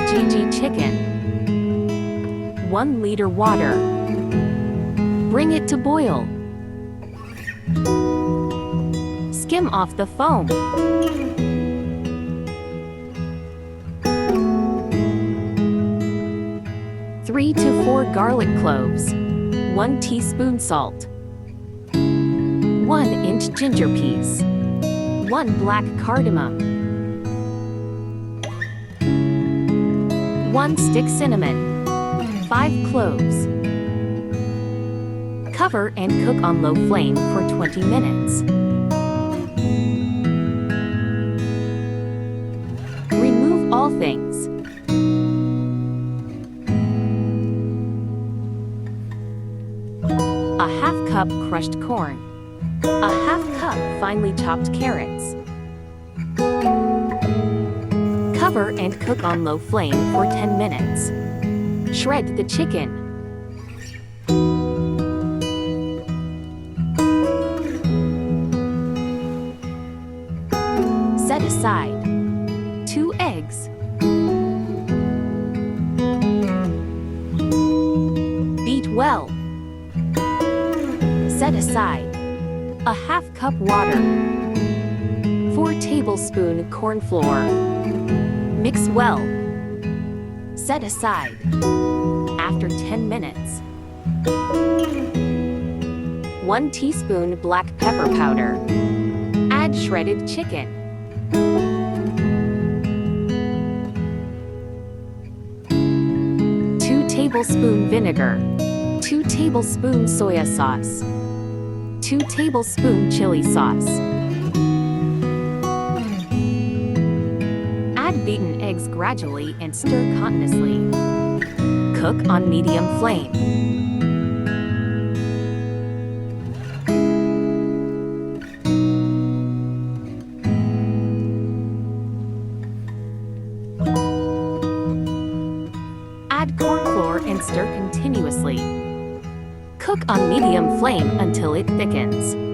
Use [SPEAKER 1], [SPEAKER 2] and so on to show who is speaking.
[SPEAKER 1] ayegi chicken. 1 liter water. Bring it to boil. Skim off the foam. 3 to 4 garlic cloves. 1 teaspoon salt. 1-inch ginger piece. 1 black cardamom. 1 stick cinnamon. 5 cloves. Cover and cook on low flame for 20 minutes. Remove all things. A half cup crushed corn. A half cup finely chopped carrots. Cover and cook on low flame for 10 minutes. Shred the chicken. Set aside. 2 eggs. Beat well. Set aside. A half cup water. 4 tablespoons corn flour. Mix well. Set aside. After 10 minutes. 1 teaspoon black pepper powder. Add shredded chicken. 2 tablespoon vinegar. 2 tablespoon soya sauce. 2 tablespoon chili sauce. Add beaten eggs gradually and stir continuously. Cook on medium flame. Add corn flour and stir continuously. Cook on medium flame until it thickens.